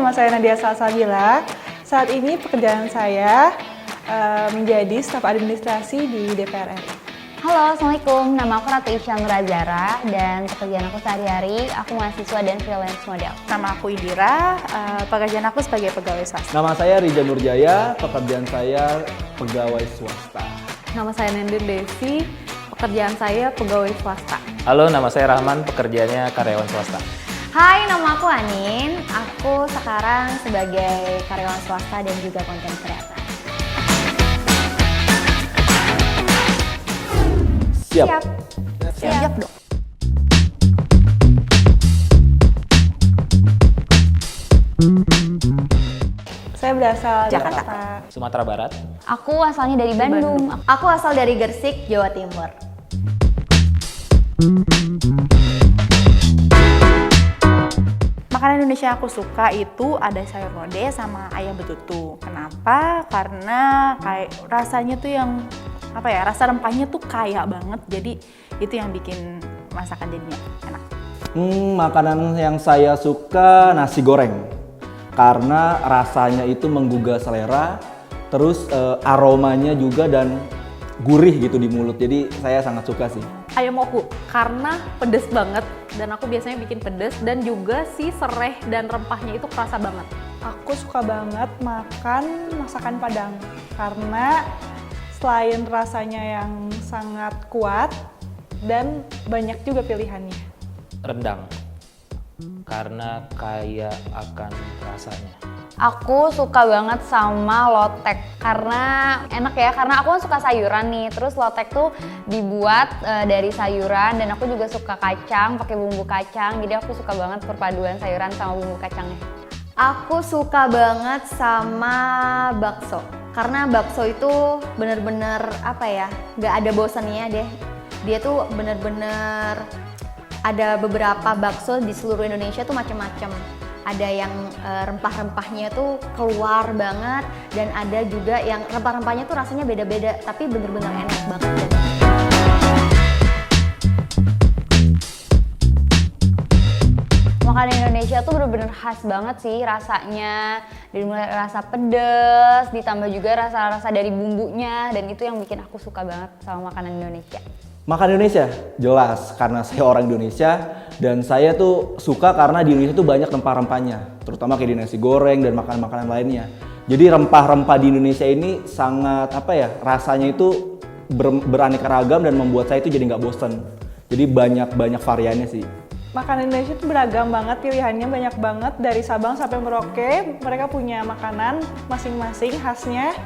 nama saya Nadia Salsabila. Saat ini pekerjaan saya menjadi staf administrasi di DPR RI. Halo, Assalamualaikum. Nama aku Ratu Isyan Rajara dan pekerjaan aku sehari-hari, aku mahasiswa dan freelance model. Nama aku Indira, pekerjaan aku sebagai pegawai swasta. Nama saya Rija Nurjaya, pekerjaan saya pegawai swasta. Nama saya Nendir Desi, pekerjaan saya pegawai swasta. Halo, nama saya Rahman, pekerjaannya karyawan swasta. Hai, nama aku Anin. Aku sekarang sebagai karyawan swasta dan juga konten kreator. Siap. Siap dong. Saya berasal dari Jakarta. kota Sumatera Barat. Aku asalnya dari Bandung. Aku asal dari Gresik, Jawa Timur. Makanan Indonesia yang aku suka itu ada sayur lodeh sama ayam betutu. Kenapa? Karena kayak rasanya tuh yang rasa rempahnya tuh kaya banget. Jadi itu yang bikin masakan jadinya enak. Makanan yang saya suka nasi goreng. Karena rasanya itu menggugah selera, terus aromanya juga dan gurih gitu di mulut. Jadi saya sangat suka sih. Ayam woku, karena pedes banget dan aku biasanya bikin pedes dan juga si sereh dan rempahnya itu kerasa banget. Aku suka banget makan masakan Padang karena selain rasanya yang sangat kuat dan banyak juga pilihannya. Rendang, karena kaya akan rasanya. Aku suka banget sama lotek karena enak ya, karena aku kan suka sayuran nih. Terus lotek tuh dibuat dari sayuran dan aku juga suka kacang, pakai bumbu kacang. Jadi aku suka banget perpaduan sayuran sama bumbu kacangnya. Aku suka banget sama bakso. Karena bakso itu bener-bener gak ada bosannya deh. Dia tuh bener-bener ada beberapa bakso di seluruh Indonesia tuh macam-macam. Ada yang rempah-rempahnya tuh keluar banget dan ada juga yang rempah-rempahnya tuh rasanya beda-beda tapi bener-bener enak banget. Makanan Indonesia tuh bener-bener khas banget sih rasanya. Dari mulai rasa pedas, ditambah juga rasa-rasa dari bumbunya dan itu yang bikin aku suka banget sama makanan Indonesia. Makan Indonesia? Jelas, karena saya orang Indonesia dan saya tuh suka karena di Indonesia tuh banyak rempah-rempahnya, terutama kayak di nasi goreng dan makanan-makanan lainnya. Jadi rempah-rempah di Indonesia ini sangat rasanya itu beraneka ragam dan membuat saya itu jadi nggak bosen. Jadi banyak variannya sih. Makanan Indonesia itu beragam banget, pilihannya banyak banget dari Sabang sampai Merauke. Mereka punya makanan masing-masing khasnya.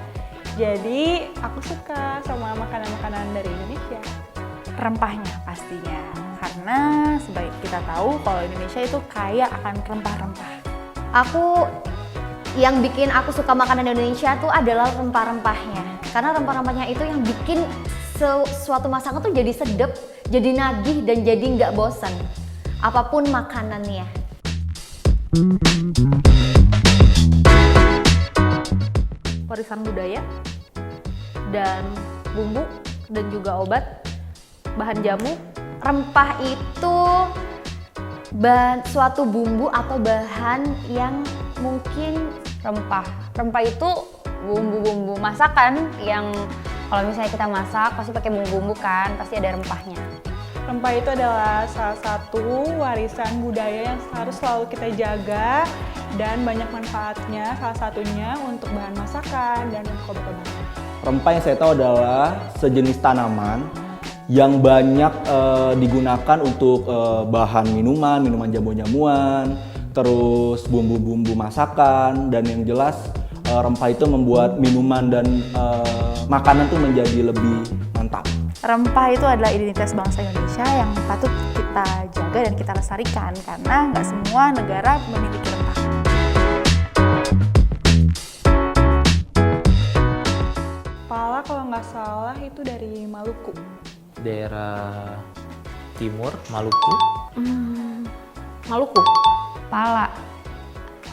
Jadi aku suka sama makanan-makanan dari Indonesia. Rempahnya pastinya, karena sebaik kita tahu kalau Indonesia itu kaya akan rempah-rempah. Yang bikin aku suka makanan Indonesia tuh adalah rempah-rempahnya. Karena rempah-rempahnya itu yang bikin suatu masakan tuh jadi sedep, jadi nagih dan jadi nggak bosan. Apapun makanannya. Warisan budaya dan bumbu dan juga obat, bahan jamu. Rempah itu suatu bumbu atau bahan yang mungkin rempah. Rempah itu bumbu-bumbu masakan yang kalau misalnya kita masak pasti pakai bumbu-bumbu kan, pasti ada rempahnya. Rempah itu adalah salah satu warisan budaya yang harus selalu kita jaga dan banyak manfaatnya, salah satunya untuk bahan masakan dan untuk obat-obatan. Rempah yang saya tahu adalah sejenis tanaman yang banyak digunakan untuk bahan minuman jamu-jamuan, terus bumbu-bumbu masakan, dan yang jelas rempah itu membuat minuman dan makanan tuh menjadi lebih mantap. Rempah itu adalah identitas bangsa Indonesia yang patut kita jaga dan kita lestarikan karena nggak semua negara memiliki rempah. Pala kalau nggak salah itu dari Maluku. Daerah timur, Maluku. Maluku. Pala.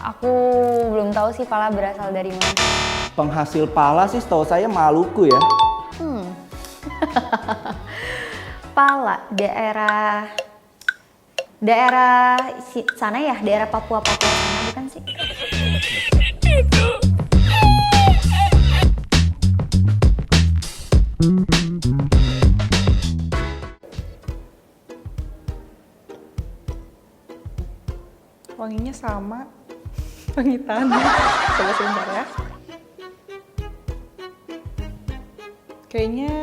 Aku belum tahu sih pala berasal dari mana. Penghasil pala sih setahu saya Maluku ya. Pala, daerah sana ya, daerah Papua sana bukan sih? sama pengitan. Coba sebentar ya. Kayaknya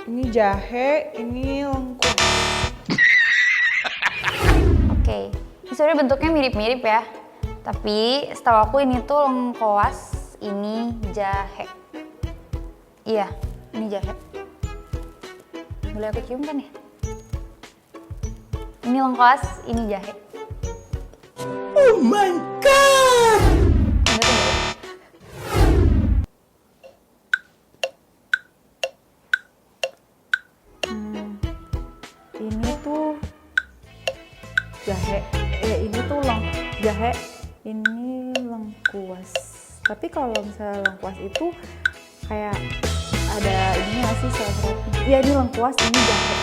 ini jahe, ini lengkuas. Oke, ini sebenarnya bentuknya mirip-mirip ya. Tapi setahu aku ini tuh lengkoas, ini jahe. Iya, ini jahe. Boleh aku cium kan ya? Ini lengkoas, ini jahe. Oh my god! Ini tuh jahe, ini tuh jahe, ini lengkuas. Tapi kalau misalnya lengkuas itu kayak ada ini nggak sih serat-seratnya? Iya, ini lengkuas, ini jahe.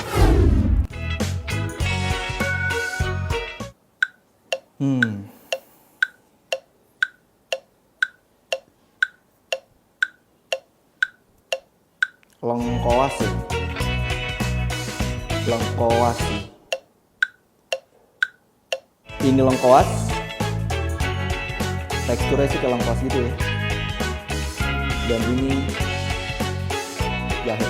Lengkoas sih. Lengkoas sih. Ini lengkoas. Teksturnya sih kayak lengkoas gitu ya. Dan ini jahe.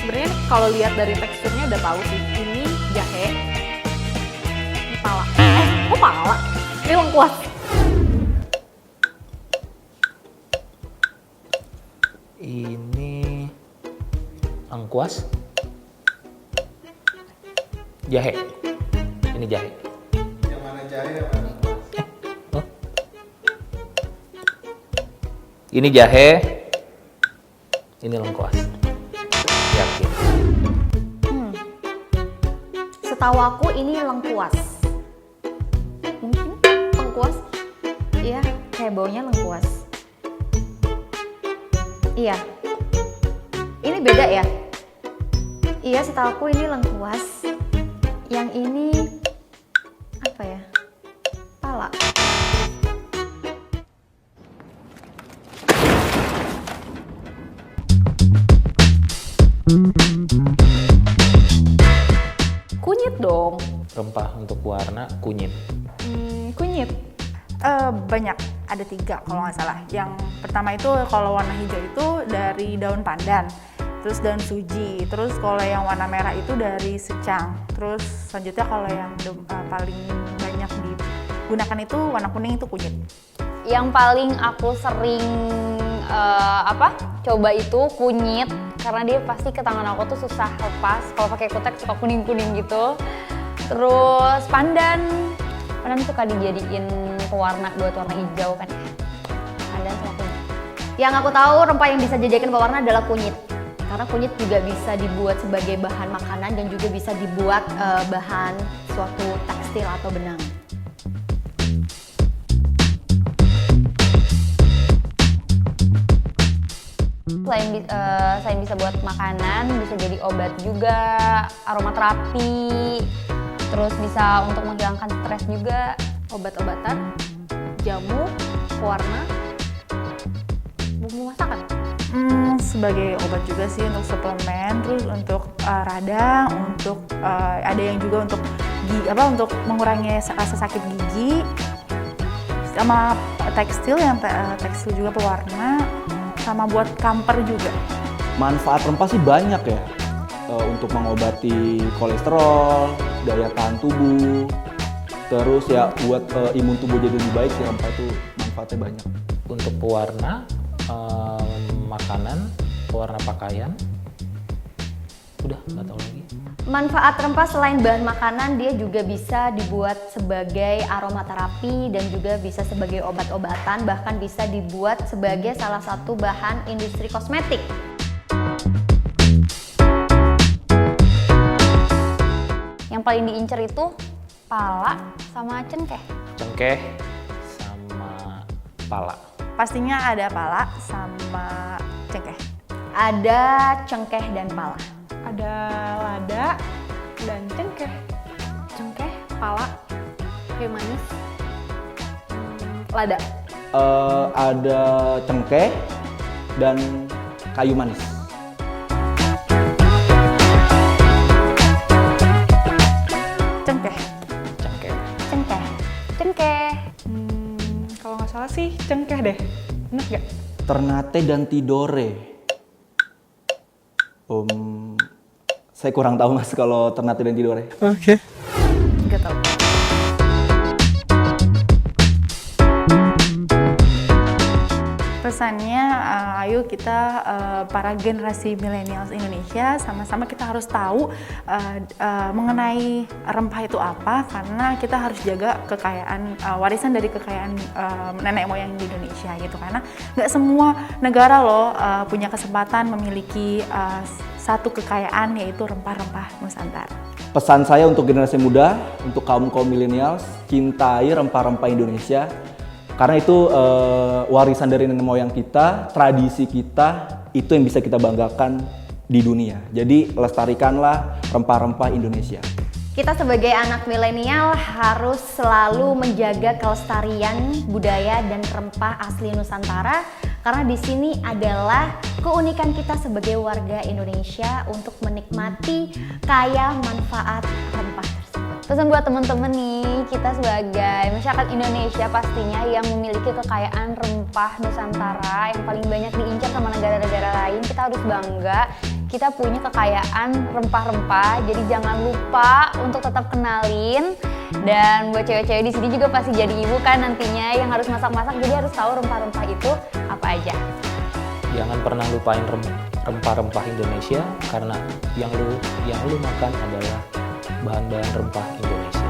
Sebenarnya kalau lihat dari teksturnya udah tahu sih. Ini jahe, ini pala. Kok pala? Ini lengkuas. Ini lengkuas. Jahe. Ini jahe. Yang mana jahe, yang mana lengkuas? Ini jahe. Ini lengkuas. Yakin. Setahu aku ini lengkuas. Mungkin lengkuas. Iya, kayak baunya lengkuas. Iya. Ini beda ya? Iya, setahu aku ini lengkuas. Yang ini apa ya? Pala. Kunyit dong. Rempah untuk warna kunyit. Kunyit. Banyak, ada 3 kalau nggak salah. Yang pertama itu kalau warna hijau itu dari daun pandan, terus daun suji, terus kalau yang warna merah itu dari secang, terus selanjutnya kalau yang paling banyak digunakan itu warna kuning itu kunyit. Yang paling aku sering coba itu kunyit, karena dia pasti ke tangan aku tuh susah lepas. Kalau pakai kutek suka kuning-kuning gitu. Terus pandan suka dijadiin pewarna buat warna hijau kan. Pandan sama kunyit. Yang aku tahu rempah yang bisa dijadikan pewarna adalah kunyit. Karena kunyit juga bisa dibuat sebagai bahan makanan dan juga bisa dibuat bahan suatu tekstil atau benang. Selain bisa buat makanan, bisa jadi obat juga, aromaterapi, terus bisa untuk menghilangkan stres juga. Obat-obatan, jamu, pewarna, bumbu masakan. Sebagai obat juga sih untuk suplemen, terus untuk radang, untuk ada yang juga untuk untuk mengurangi rasa sakit gigi, sama tekstil tekstil juga pewarna, sama buat kamper juga. Manfaat rempah sih banyak ya. Untuk mengobati kolesterol, daya tahan tubuh, terus ya buat imun tubuh jadi lebih baik sih. Rempah itu manfaatnya banyak. Untuk pewarna makanan, pewarna pakaian. Udah, nggak tahu lagi. Manfaat rempah selain bahan makanan, dia juga bisa dibuat sebagai aromaterapi dan juga bisa sebagai obat-obatan, bahkan bisa dibuat sebagai salah satu bahan industri kosmetik. Yang paling diincer itu pala sama cengkeh. Cengkeh sama pala. Pastinya ada pala sama cengkeh. Ada cengkeh dan pala. Ada lada dan cengkeh. Cengkeh, pala, kayu manis, lada. Ada cengkeh dan kayu manis. cengkeh deh. Enak gak? Ternate dan Tidore. Saya kurang tahu mas kalau Ternate dan Tidore. Nggak tahu. Pesannya, ayo kita para generasi milenial Indonesia sama-sama kita harus tahu mengenai rempah itu apa, karena kita harus jaga kekayaan warisan dari kekayaan nenek moyang di Indonesia gitu. Karena nggak semua negara loh punya kesempatan memiliki satu kekayaan, yaitu rempah-rempah Nusantara. Pesan saya untuk generasi muda, untuk kaum milenial, cintai rempah-rempah Indonesia. Karena itu warisan dari nenek moyang kita, tradisi kita, itu yang bisa kita banggakan di dunia. Jadi lestarikanlah rempah-rempah Indonesia. Kita sebagai anak milenial harus selalu menjaga kelestarian budaya dan rempah asli Nusantara, karena di sini adalah keunikan kita sebagai warga Indonesia untuk menikmati kaya manfaat rempah tersebut. Pesan buat temen-temen nih, kita sebagai masyarakat Indonesia pastinya yang memiliki kekayaan rempah Nusantara yang paling banyak diincar sama negara-negara lain, kita harus bangga kita punya kekayaan rempah-rempah. Jadi jangan lupa untuk tetap kenalin. Dan buat cewek-cewek di sini juga pasti jadi ibu kan nantinya yang harus masak-masak, jadi harus tahu rempah-rempah itu apa aja. Jangan pernah lupain rempah-rempah Indonesia, karena yang lu makan adalah bahan-bahan rempah Indonesia.